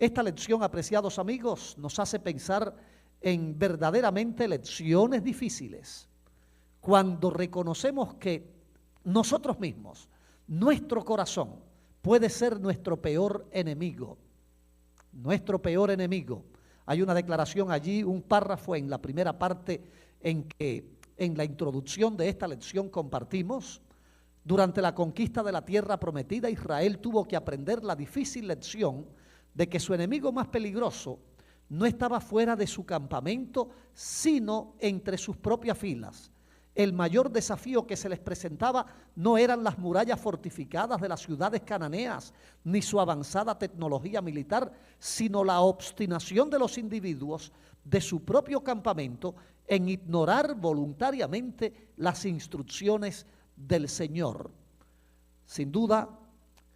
Esta lección, apreciados amigos, nos hace pensar en verdaderamente lecciones difíciles. Cuando reconocemos que nosotros mismos, nuestro corazón, puede ser nuestro peor enemigo. Nuestro peor enemigo. Hay una declaración allí, un párrafo en la primera parte en que en la introducción de esta lección compartimos. Durante la conquista de la tierra prometida, Israel tuvo que aprender la difícil lección de que su enemigo más peligroso no estaba fuera de su campamento, sino entre sus propias filas. El mayor desafío que se les presentaba no eran las murallas fortificadas de las ciudades cananeas, ni su avanzada tecnología militar, sino la obstinación de los individuos de su propio campamento en ignorar voluntariamente las instrucciones del Señor. Sin duda,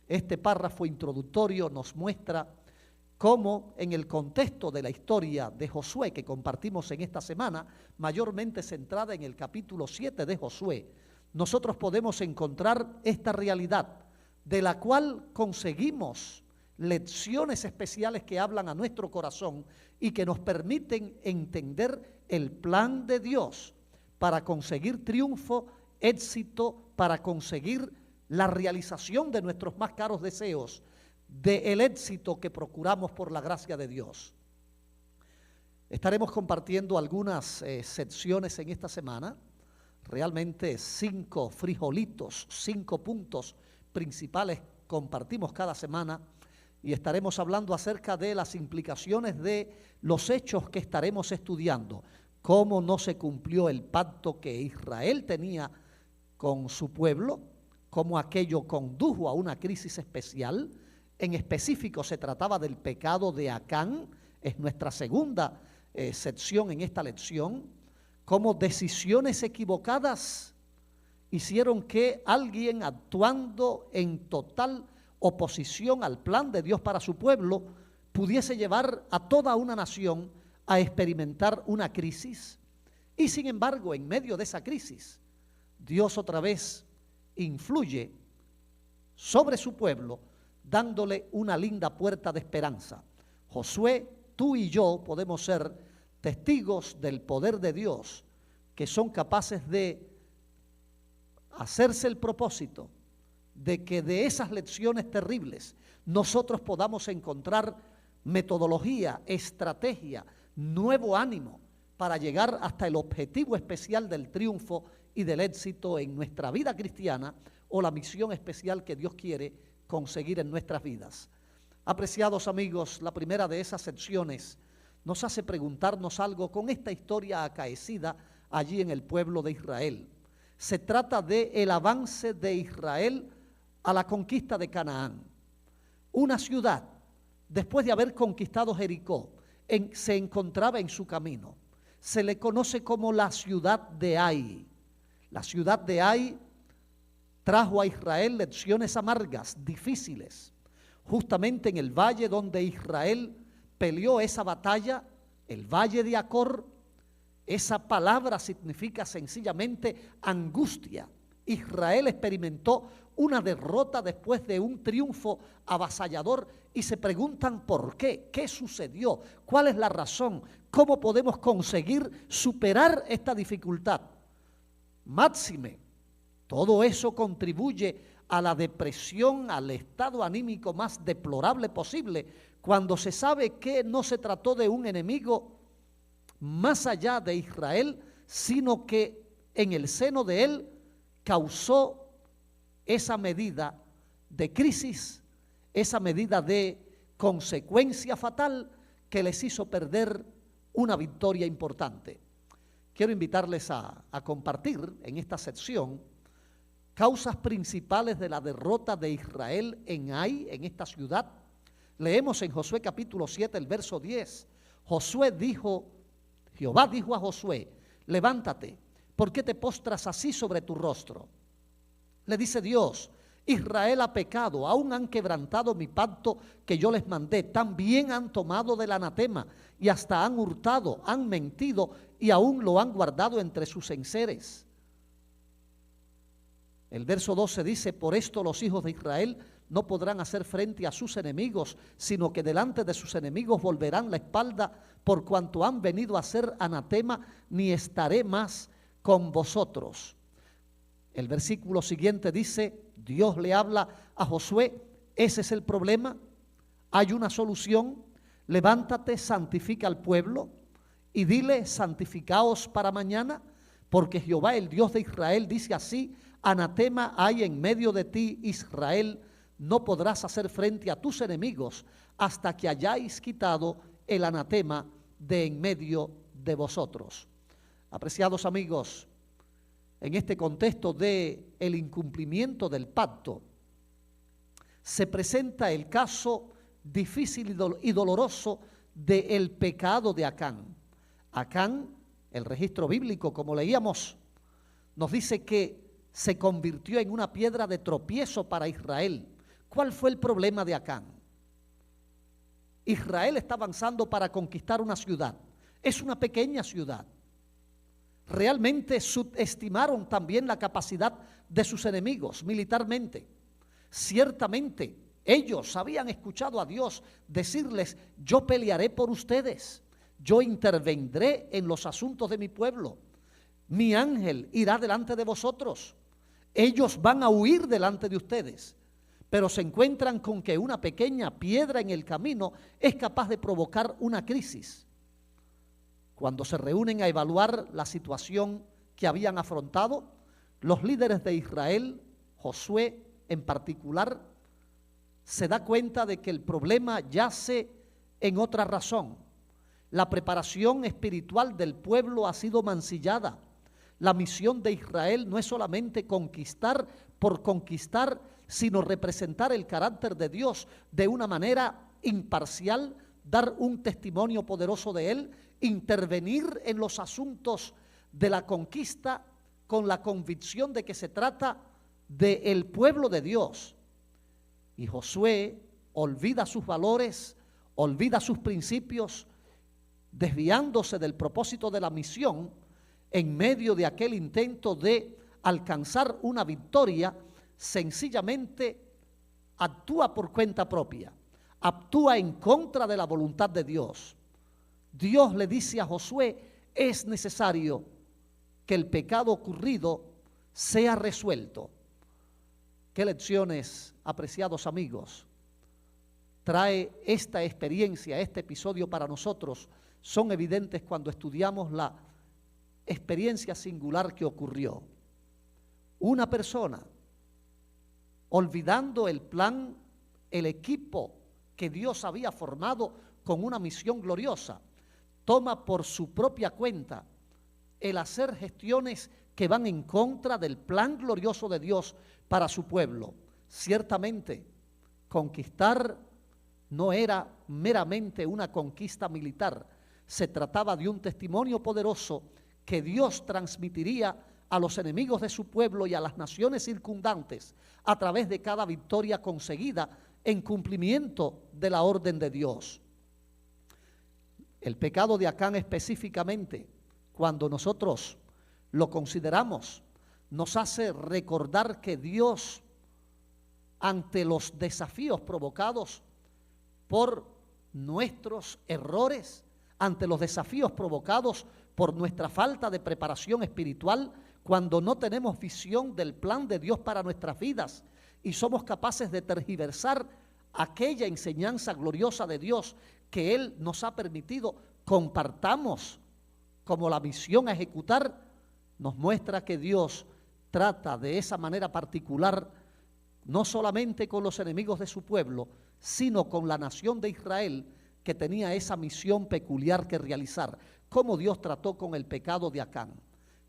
este párrafo introductorio nos muestra cómo en el contexto de la historia de Josué que compartimos en esta semana, mayormente centrada en el capítulo 7 de Josué, nosotros podemos encontrar esta realidad de la cual conseguimos lecciones especiales que hablan a nuestro corazón y que nos permiten entender el plan de Dios para conseguir triunfo, éxito, para conseguir la realización de nuestros más caros deseos, del éxito que procuramos por la gracia de Dios. Estaremos compartiendo algunas secciones en esta semana, realmente 5 frijolitos, 5 puntos principales compartimos cada semana y estaremos hablando acerca de las implicaciones de los hechos que estaremos estudiando, cómo no se cumplió el pacto que Israel tenía con su pueblo, cómo aquello condujo a una crisis especial. En específico se trataba del pecado de Acán, es nuestra segunda sección en esta lección, cómo decisiones equivocadas hicieron que alguien actuando en total oposición al plan de Dios para su pueblo pudiese llevar a toda una nación a experimentar una crisis. Y sin embargo, en medio de esa crisis, Dios otra vez influye sobre su pueblo, dándole una linda puerta de esperanza. Josué, tú y yo podemos ser testigos del poder de Dios, que son capaces de hacerse el propósito de que de esas lecciones terribles nosotros podamos encontrar metodología, estrategia, nuevo ánimo para llegar hasta el objetivo especial del triunfo y del éxito en nuestra vida cristiana o la misión especial que Dios quiere conseguir en nuestras vidas. Apreciados amigos, la primera de esas secciones nos hace preguntarnos algo con esta historia acaecida allí en el pueblo de Israel. Se trata del avance de Israel a la conquista de Canaán. Una ciudad, después de haber conquistado Jericó, se encontraba en su camino. Se le conoce como la ciudad de Ai. La ciudad de Ai trajo a Israel lecciones amargas, difíciles. Justamente en el valle donde Israel peleó esa batalla, el valle de Acor, esa palabra significa sencillamente angustia. Israel experimentó una derrota después de un triunfo avasallador y se preguntan por qué, qué sucedió, cuál es la razón, cómo podemos conseguir superar esta dificultad. Máxime, todo eso contribuye a la depresión, al estado anímico más deplorable posible, cuando se sabe que no se trató de un enemigo más allá de Israel, sino que en el seno de él causó esa medida de crisis, esa medida de consecuencia fatal que les hizo perder una victoria importante. Quiero invitarles a compartir en esta sección causas principales de la derrota de Israel en Ai, en esta ciudad. Leemos en Josué capítulo 7, el verso 10. Jehová dijo a Josué, levántate, ¿por qué te postras así sobre tu rostro? Le dice Dios, Israel ha pecado, aún han quebrantado mi pacto que yo les mandé, también han tomado del anatema y hasta han hurtado, han mentido y aún lo han guardado entre sus enseres. El verso 12 dice, por esto los hijos de Israel no podrán hacer frente a sus enemigos, sino que delante de sus enemigos volverán la espalda, por cuanto han venido a ser anatema, ni estaré más con vosotros. El versículo siguiente dice, Dios le habla a Josué, ese es el problema, hay una solución, levántate, santifica al pueblo y dile, santificaos para mañana, porque Jehová el Dios de Israel dice así, anatema hay en medio de ti, Israel, no podrás hacer frente a tus enemigos hasta que hayáis quitado el anatema de en medio de vosotros. Apreciados amigos, en este contexto de el incumplimiento del pacto, se presenta el caso difícil y doloroso del pecado de Acán. Acán, el registro bíblico, como leíamos, nos dice que se convirtió en una piedra de tropiezo para Israel. ¿Cuál fue el problema de Acán? Israel está avanzando para conquistar una ciudad. Es una pequeña ciudad. Realmente subestimaron también la capacidad de sus enemigos militarmente. Ciertamente, ellos habían escuchado a Dios decirles, yo pelearé por ustedes, yo intervendré en los asuntos de mi pueblo, mi ángel irá delante de vosotros, ellos van a huir delante de ustedes, pero se encuentran con que una pequeña piedra en el camino es capaz de provocar una crisis. Cuando se reúnen a evaluar la situación que habían afrontado, los líderes de Israel, Josué en particular, se da cuenta de que el problema yace en otra razón. La preparación espiritual del pueblo ha sido mancillada. La misión de Israel no es solamente conquistar por conquistar, sino representar el carácter de Dios de una manera imparcial, dar un testimonio poderoso de Él, intervenir en los asuntos de la conquista con la convicción de que se trata del pueblo de Dios. Y Josué olvida sus valores, olvida sus principios, desviándose del propósito de la misión en medio de aquel intento de alcanzar una victoria, sencillamente actúa por cuenta propia, actúa en contra de la voluntad de Dios. Dios le dice a Josué, es necesario que el pecado ocurrido sea resuelto. ¿Qué lecciones, apreciados amigos, trae esta experiencia, este episodio para nosotros? Son evidentes cuando estudiamos la experiencia singular que ocurrió. Una persona, olvidando el plan, el equipo que Dios había formado con una misión gloriosa, toma por su propia cuenta el hacer gestiones que van en contra del plan glorioso de Dios para su pueblo. Ciertamente, conquistar no era meramente una conquista militar, se trataba de un testimonio poderoso que Dios transmitiría a los enemigos de su pueblo y a las naciones circundantes a través de cada victoria conseguida en cumplimiento de la orden de Dios. El pecado de Acán específicamente, cuando nosotros lo consideramos, nos hace recordar que Dios, ante los desafíos provocados por nuestros errores, ante los desafíos provocados por nuestra falta de preparación espiritual, cuando no tenemos visión del plan de Dios para nuestras vidas y somos capaces de tergiversar aquella enseñanza gloriosa de Dios que Él nos ha permitido compartamos como la misión a ejecutar, nos muestra que Dios trata de esa manera particular no solamente con los enemigos de su pueblo, sino con la nación de Israel que tenía esa misión peculiar que realizar. Cómo Dios trató con el pecado de Acán,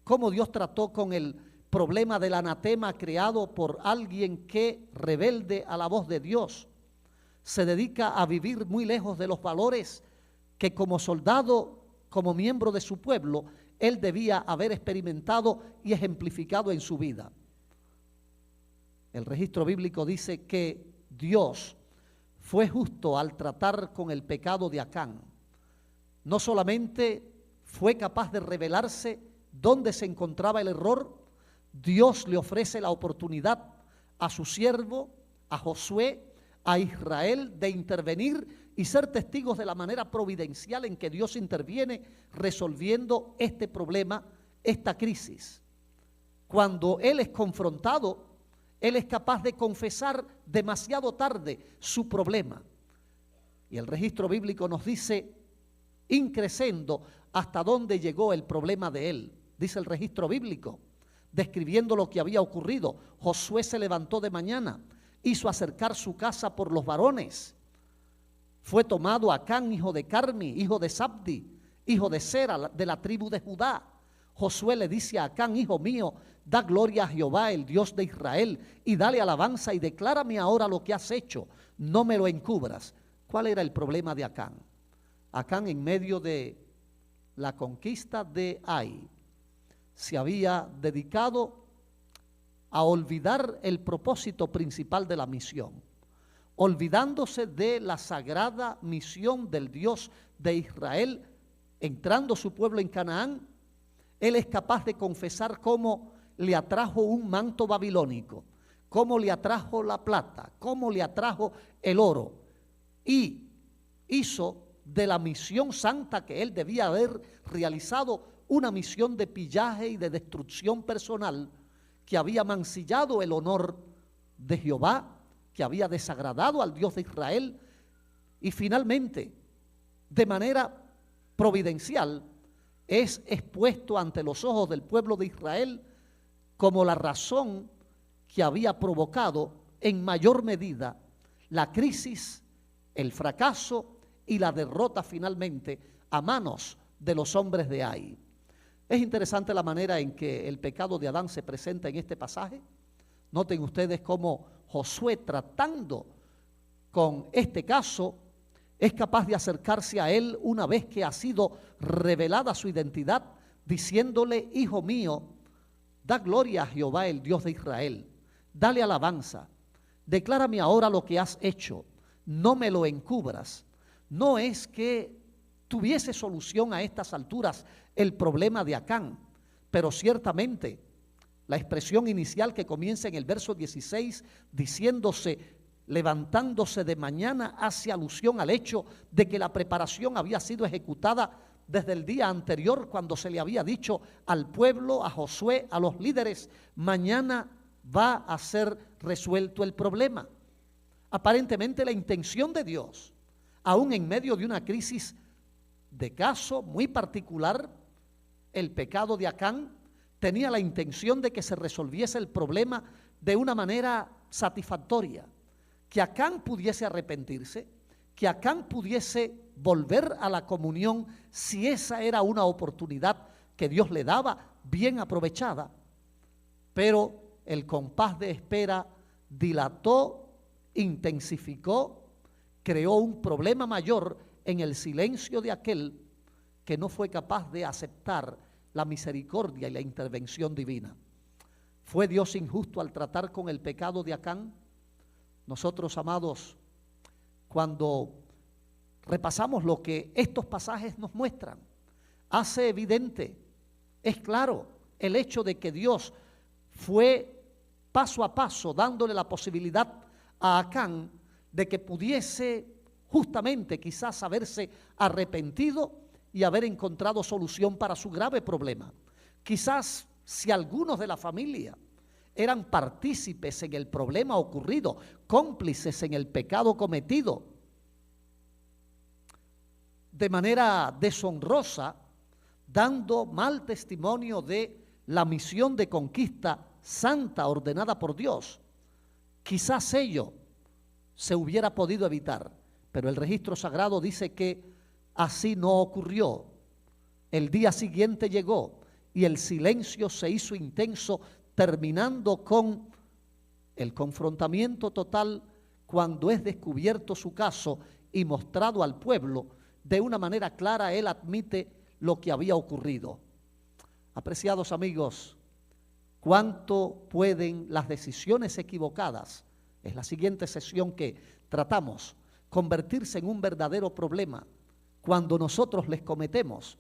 cómo Dios trató con el problema del anatema creado por alguien que, rebelde a la voz de Dios, se dedica a vivir muy lejos de los valores que como soldado, como miembro de su pueblo, él debía haber experimentado y ejemplificado en su vida. El registro bíblico dice que Dios fue justo al tratar con el pecado de Acán. No solamente fue capaz de revelarse dónde se encontraba el error, Dios le ofrece la oportunidad a su siervo, a Josué, a Israel, de intervenir y ser testigos de la manera providencial en que Dios interviene resolviendo este problema, esta crisis. Cuando Él es confrontado, Él es capaz de confesar demasiado tarde su problema. Y el registro bíblico nos dice, increscendo, hasta dónde llegó el problema de él. Dice el registro bíblico, describiendo lo que había ocurrido. Josué se levantó de mañana, hizo acercar su casa por los varones. Fue tomado Acán, hijo de Carmi, hijo de Sabdi, hijo de Sera, de la tribu de Judá. Josué le dice a Acán, hijo mío, da gloria a Jehová, el Dios de Israel, y dale alabanza y declárame ahora lo que has hecho, no me lo encubras. ¿Cuál era el problema de Acán? Acán, en medio de la conquista de Ai, se había dedicado a olvidar el propósito principal de la misión, olvidándose de la sagrada misión del Dios de Israel, entrando su pueblo en Canaán. Él es capaz de confesar cómo le atrajo un manto babilónico, cómo le atrajo la plata, cómo le atrajo el oro, y hizo de la misión santa que él debía haber realizado una misión de pillaje y de destrucción personal que había mancillado el honor de Jehová, que había desagradado al Dios de Israel, y finalmente, de manera providencial, es expuesto ante los ojos del pueblo de Israel como la razón que había provocado en mayor medida la crisis, el fracaso y la derrota finalmente a manos de los hombres de Ai. Es interesante la manera en que el pecado de Adán se presenta en este pasaje. Noten ustedes cómo Josué, tratando con este caso, es capaz de acercarse a él una vez que ha sido revelada su identidad, diciéndole, hijo mío, da gloria a Jehová, el Dios de Israel, dale alabanza, declárame ahora lo que has hecho, no me lo encubras. No es que tuviese solución a estas alturas el problema de Acán, pero ciertamente la expresión inicial que comienza en el verso 16 diciéndose, levantándose de mañana, hace alusión al hecho de que la preparación había sido ejecutada desde el día anterior, cuando se le había dicho al pueblo, a Josué, a los líderes, mañana va a ser resuelto el problema. Aparentemente la intención de Dios, aún en medio de una crisis de caso muy particular, el pecado de Acán, tenía la intención de que se resolviese el problema de una manera satisfactoria, que Acán pudiese arrepentirse, que Acán pudiese volver a la comunión si esa era una oportunidad que Dios le daba bien aprovechada. Pero el compás de espera dilató, intensificó, creó un problema mayor en el silencio de aquel que no fue capaz de aceptar la misericordia y la intervención divina. ¿Fue Dios injusto al tratar con el pecado de Acán? Nosotros, amados, cuando repasamos lo que estos pasajes nos muestran, hace evidente, es claro, el hecho de que Dios fue paso a paso dándole la posibilidad a Acán de que pudiese justamente quizás haberse arrepentido y haber encontrado solución para su grave problema. Quizás si algunos de la familia eran partícipes en el problema ocurrido, cómplices en el pecado cometido, de manera deshonrosa, dando mal testimonio de la misión de conquista santa ordenada por Dios, quizás ello se hubiera podido evitar, pero el registro sagrado dice que así no ocurrió. El día siguiente llegó y el silencio se hizo intenso, terminando con el confrontamiento total cuando es descubierto su caso y mostrado al pueblo. De una manera clara él admite lo que había ocurrido. Apreciados amigos, ¿cuánto pueden las decisiones equivocadas? Es la siguiente sesión que tratamos, convertirse en un verdadero problema cuando nosotros les cometemos,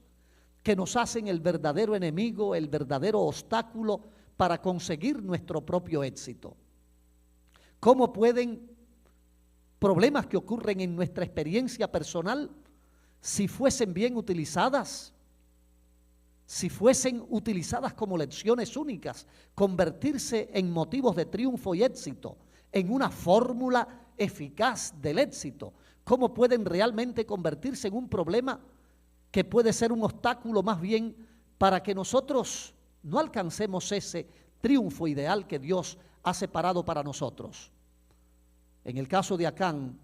que nos hacen el verdadero enemigo, el verdadero obstáculo para conseguir nuestro propio éxito. ¿Cómo pueden problemas que ocurren en nuestra experiencia personal, si fuesen bien utilizadas, si fuesen utilizadas como lecciones únicas, convertirse en motivos de triunfo y éxito, en una fórmula eficaz del éxito? ¿Cómo pueden realmente convertirse en un problema que puede ser un obstáculo más bien para que nosotros no alcancemos ese triunfo ideal que Dios ha separado para nosotros? En el caso de Acán,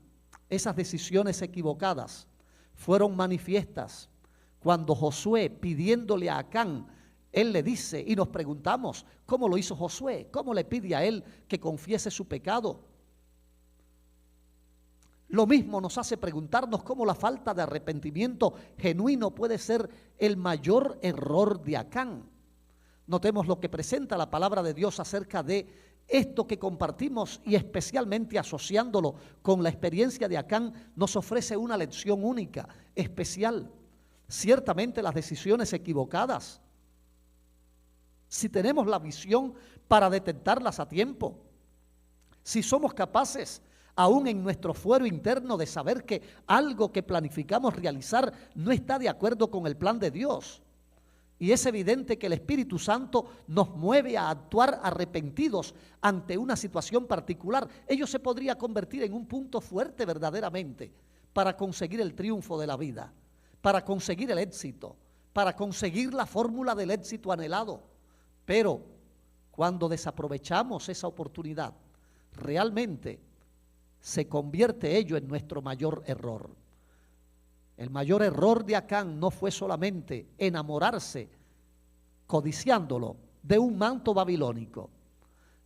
esas decisiones equivocadas fueron manifiestas cuando Josué, pidiéndole a Acán, él le dice, y nos preguntamos, ¿cómo lo hizo Josué? ¿Cómo le pide a él que confiese su pecado? Lo mismo nos hace preguntarnos cómo la falta de arrepentimiento genuino puede ser el mayor error de Acán. Notemos lo que presenta la palabra de Dios acerca de esto que compartimos, y especialmente asociándolo con la experiencia de Acán, nos ofrece una lección única, especial. Ciertamente las decisiones equivocadas, si tenemos la visión para detectarlas a tiempo, si somos capaces, aún en nuestro fuero interno, de saber que algo que planificamos realizar no está de acuerdo con el plan de Dios, y es evidente que el Espíritu Santo nos mueve a actuar arrepentidos ante una situación particular, ello se podría convertir en un punto fuerte verdaderamente para conseguir el triunfo de la vida, para conseguir el éxito, para conseguir la fórmula del éxito anhelado. Pero cuando desaprovechamos esa oportunidad, realmente se convierte ello en nuestro mayor error. El mayor error de Acán no fue solamente enamorarse, codiciándolo, de un manto babilónico,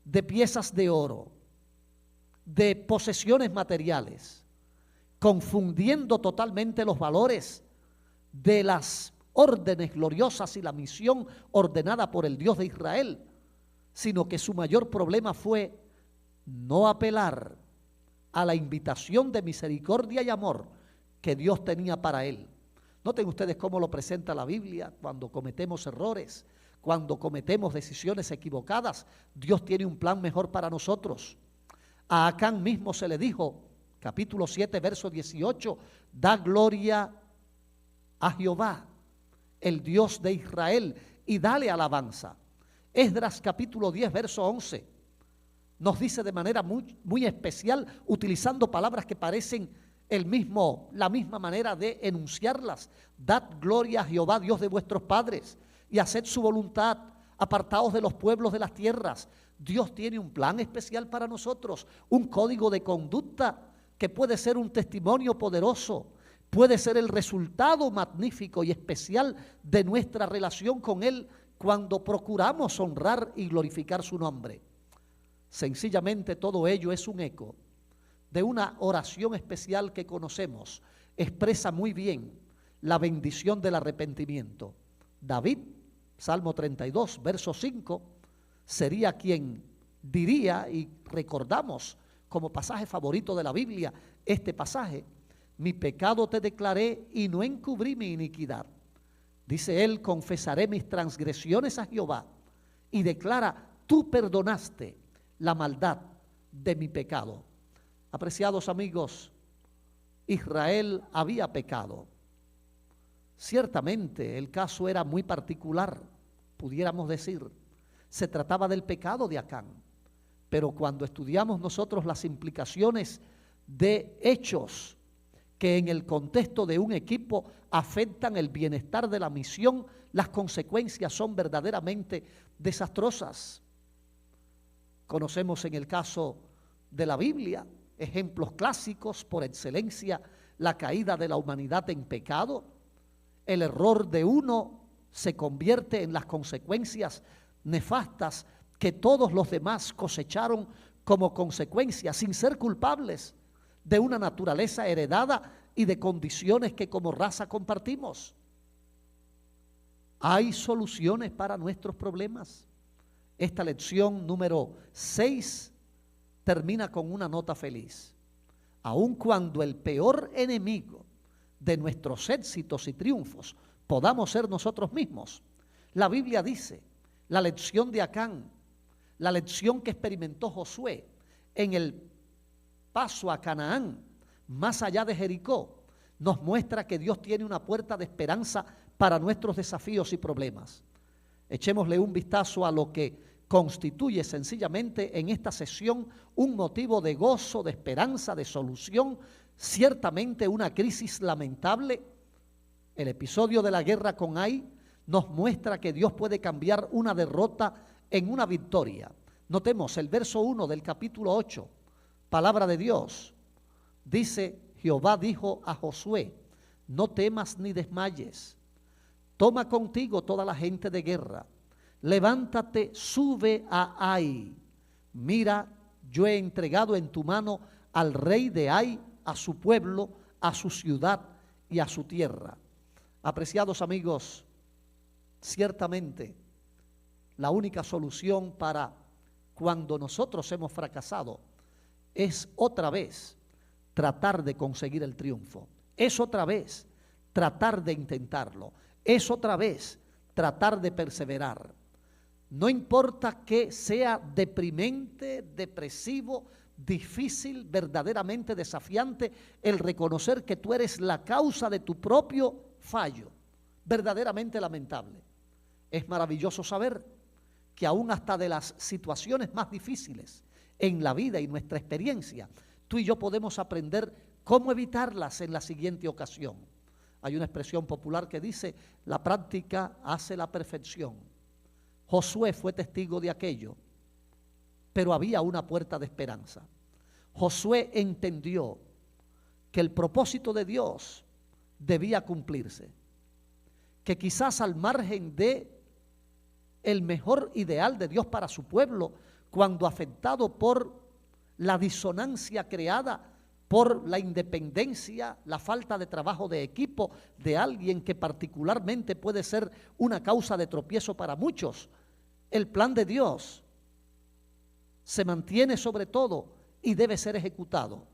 de piezas de oro, de posesiones materiales, confundiendo totalmente los valores de las órdenes gloriosas y la misión ordenada por el Dios de Israel, sino que su mayor problema fue no apelar a la invitación de misericordia y amor que Dios tenía para él. Noten ustedes cómo lo presenta la Biblia cuando cometemos errores, cuando cometemos decisiones equivocadas. Dios tiene un plan mejor para nosotros. A Acán mismo se le dijo, capítulo 7, verso 18, da gloria a Jehová, el Dios de Israel, y dale alabanza. Esdras capítulo 10, verso 11, nos dice de manera muy especial, utilizando palabras que parecen la misma manera de enunciarlas. Dad gloria a Jehová, Dios de vuestros padres, y haced su voluntad, apartaos de los pueblos de las tierras. Dios tiene un plan especial para nosotros, un código de conducta que puede ser un testimonio poderoso, puede ser el resultado magnífico y especial de nuestra relación con Él cuando procuramos honrar y glorificar su nombre. Sencillamente todo ello es un eco de una oración especial que conocemos. Expresa muy bien la bendición del arrepentimiento. David, Salmo 32, verso 5, sería quien diría, y recordamos como pasaje favorito de la Biblia este pasaje: mi pecado te declaré y no encubrí mi iniquidad. Dice él, confesaré mis transgresiones a Jehová, y declara, tú perdonaste la maldad de mi pecado. Apreciados amigos, Israel había pecado. Ciertamente el caso era muy particular, pudiéramos decir. Se trataba del pecado de Acán. Pero cuando estudiamos nosotros las implicaciones de hechos que en el contexto de un equipo afectan el bienestar de la misión, las consecuencias son verdaderamente desastrosas. Conocemos en el caso de la Biblia ejemplos clásicos por excelencia: la caída de la humanidad en pecado. El error de uno se convierte en las consecuencias nefastas que todos los demás cosecharon como consecuencia, sin ser culpables, de una naturaleza heredada y de condiciones que como raza compartimos. Hay soluciones para nuestros problemas. Esta lección número 6 termina con una nota feliz. Aun cuando el peor enemigo de nuestros éxitos y triunfos podamos ser nosotros mismos, la Biblia dice, la lección de Acán, la lección que experimentó Josué, en el paso a Canaán, más allá de Jericó, nos muestra que Dios tiene una puerta de esperanza para nuestros desafíos y problemas. Echémosle un vistazo a lo que constituye sencillamente en esta sesión un motivo de gozo, de esperanza, de solución, ciertamente una crisis lamentable. El episodio de la guerra con Ai nos muestra que Dios puede cambiar una derrota en una victoria. Notemos el verso 1 del capítulo 8, palabra de Dios. Dice: Jehová dijo a Josué, no temas ni desmayes, toma contigo toda la gente de guerra, levántate, sube a Ai. Mira, yo he entregado en tu mano al rey de Ai, a su pueblo, a su ciudad y a su tierra. Apreciados amigos, ciertamente la única solución para cuando nosotros hemos fracasado es otra vez tratar de conseguir el triunfo, es otra vez tratar de intentarlo, es otra vez tratar de perseverar. No importa que sea deprimente, depresivo, difícil, verdaderamente desafiante el reconocer que tú eres la causa de tu propio fallo, verdaderamente lamentable. Es maravilloso saber que aún hasta de las situaciones más difíciles en la vida y nuestra experiencia, tú y yo podemos aprender cómo evitarlas en la siguiente ocasión. Hay una expresión popular que dice: la práctica hace la perfección. Josué fue testigo de aquello, pero había una puerta de esperanza. Josué entendió que el propósito de Dios debía cumplirse, que quizás al margen de el mejor ideal de Dios para su pueblo, cuando afectado por la disonancia creada por la independencia, la falta de trabajo de equipo de alguien que particularmente puede ser una causa de tropiezo para muchos, el plan de Dios se mantiene sobre todo y debe ser ejecutado.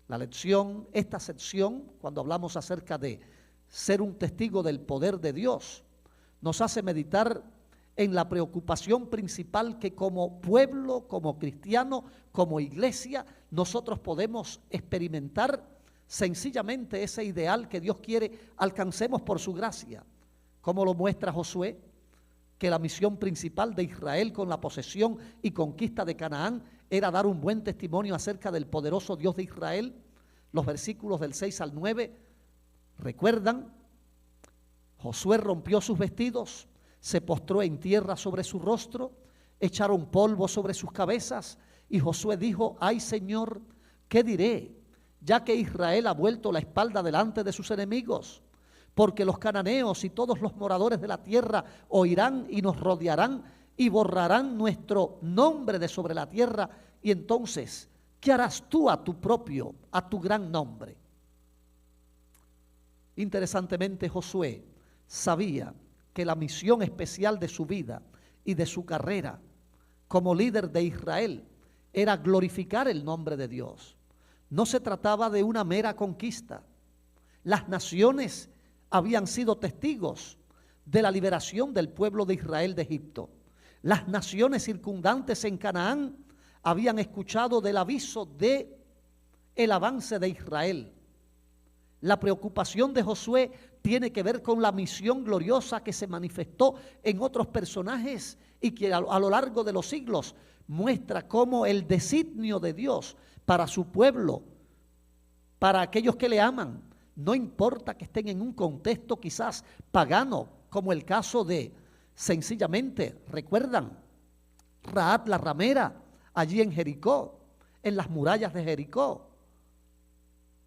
La lección, esta sección, cuando hablamos acerca de ser un testigo del poder de Dios, nos hace meditar en la preocupación principal que como pueblo, como cristiano, como iglesia, nosotros podemos experimentar sencillamente ese ideal que Dios quiere alcancemos por su gracia. Como lo muestra Josué, que la misión principal de Israel con la posesión y conquista de Canaán era dar un buen testimonio acerca del poderoso Dios de Israel. Los versículos del 6 al 9 recuerdan: Josué rompió sus vestidos, se postró en tierra sobre su rostro, echaron polvo sobre sus cabezas, y Josué dijo: ay Señor, ¿qué diré? Ya que Israel ha vuelto la espalda delante de sus enemigos, porque los cananeos y todos los moradores de la tierra oirán y nos rodearán y borrarán nuestro nombre de sobre la tierra, y entonces, ¿qué harás tú a tu propio, a tu gran nombre? Interesantemente, Josué sabía que la misión especial de su vida y de su carrera como líder de Israel era glorificar el nombre de Dios. No se trataba de una mera conquista. Las naciones habían sido testigos de la liberación del pueblo de Israel de Egipto. Las naciones circundantes en Canaán habían escuchado del aviso de el avance de Israel. La preocupación de Josué tiene que ver con la misión gloriosa que se manifestó en otros personajes y que a lo largo de los siglos muestra cómo el designio de Dios para su pueblo, para aquellos que le aman, no importa que estén en un contexto quizás pagano, como el caso de, sencillamente, ¿recuerdan? Rahab la ramera, allí en Jericó, en las murallas de Jericó.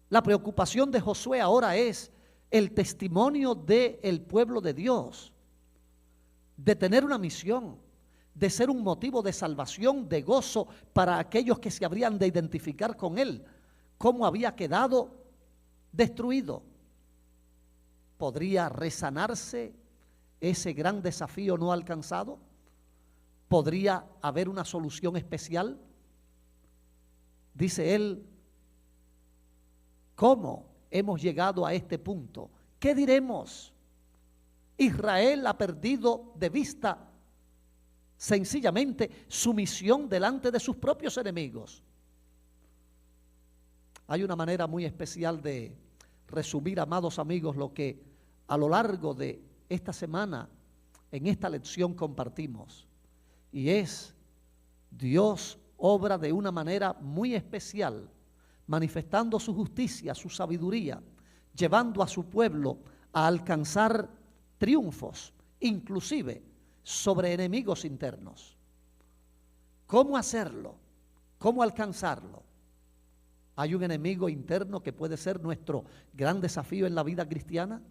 La preocupación de Josué ahora es el testimonio del pueblo de Dios, de tener una misión, de ser un motivo de salvación, de gozo para aquellos que se habrían de identificar con él, cómo había quedado destruido. ¿Podría resanarse ese gran desafío no alcanzado? ¿Podría haber una solución especial? Dice él: ¿cómo hemos llegado a este punto? ¿Qué diremos? Israel ha perdido de vista sencillamente sumisión delante de sus propios enemigos. Hay una manera muy especial de resumir, amados amigos, lo que a lo largo de esta semana, en esta lección compartimos. Y es, Dios obra de una manera muy especial, manifestando su justicia, su sabiduría, llevando a su pueblo a alcanzar triunfos, inclusive sobre enemigos internos. ¿Cómo hacerlo? ¿Cómo alcanzarlo? ¿Hay un enemigo interno que puede ser nuestro gran desafío en la vida cristiana?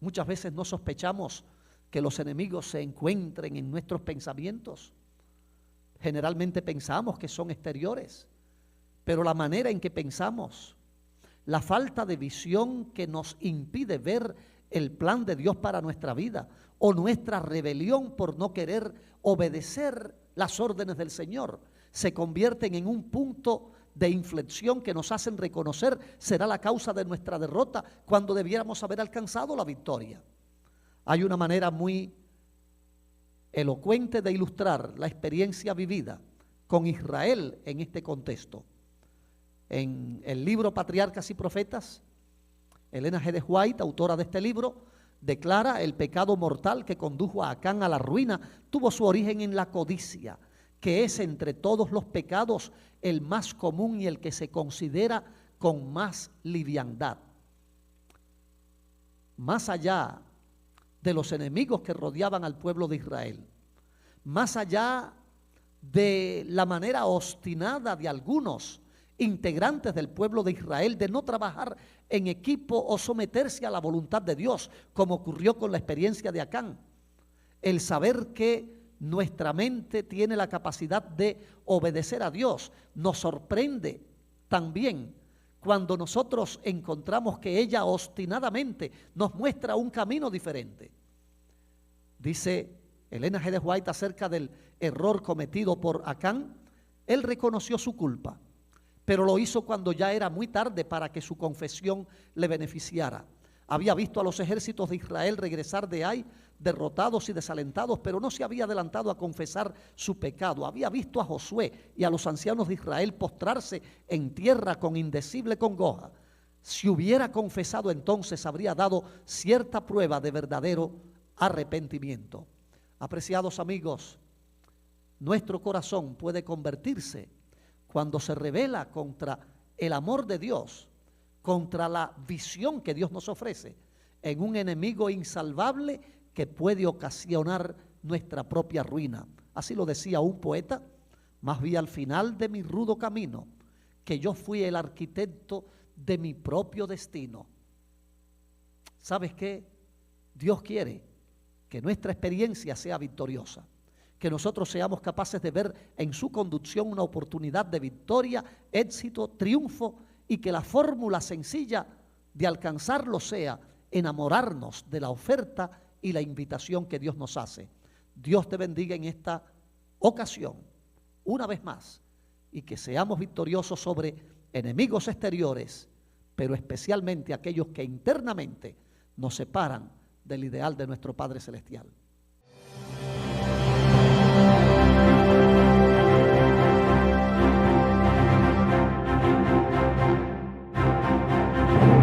Muchas veces no sospechamos que los enemigos se encuentren en nuestros pensamientos. Generalmente pensamos que son exteriores, pero la manera en que pensamos, la falta de visión que nos impide ver el plan de Dios para nuestra vida, o nuestra rebelión por no querer obedecer las órdenes del Señor, se convierten en un punto de inflexión que nos hacen reconocer será la causa de nuestra derrota cuando debiéramos haber alcanzado la victoria. Hay una manera muy elocuente de ilustrar la experiencia vivida con Israel en este contexto. En el libro Patriarcas y Profetas, Elena G. de White, autora de este libro, declara: el pecado mortal que condujo a Acán a la ruina tuvo su origen en la codicia, que es entre todos los pecados el más común y el que se considera con más liviandad. Más allá de los enemigos que rodeaban al pueblo de Israel, más allá de la manera obstinada de algunos integrantes del pueblo de Israel de no trabajar en equipo o someterse a la voluntad de Dios, como ocurrió con la experiencia de Acán, el saber que nuestra mente tiene la capacidad de obedecer a Dios nos sorprende también cuando nosotros encontramos que ella obstinadamente nos muestra un camino diferente. Dice Elena G. de White acerca del error cometido por Acán: él reconoció su culpa, pero lo hizo cuando ya era muy tarde para que su confesión le beneficiara. Había visto a los ejércitos de Israel regresar de Ai derrotados y desalentados, pero no se había adelantado a confesar su pecado. Había visto a Josué y a los ancianos de Israel postrarse en tierra con indecible congoja. Si hubiera confesado entonces, habría dado cierta prueba de verdadero arrepentimiento. Apreciados amigos, nuestro corazón puede convertirse, cuando se revela contra el amor de Dios, contra la visión que Dios nos ofrece, en un enemigo insalvable que puede ocasionar nuestra propia ruina. Así lo decía un poeta: más vi al final de mi rudo camino que yo fui el arquitecto de mi propio destino. ¿Sabes qué? Dios quiere que nuestra experiencia sea victoriosa, que nosotros seamos capaces de ver en su conducción una oportunidad de victoria, éxito, triunfo, y que la fórmula sencilla de alcanzarlo sea enamorarnos de la oferta y la invitación que Dios nos hace. Dios te bendiga en esta ocasión, una vez más, y que seamos victoriosos sobre enemigos exteriores, pero especialmente aquellos que internamente nos separan del ideal de nuestro Padre Celestial.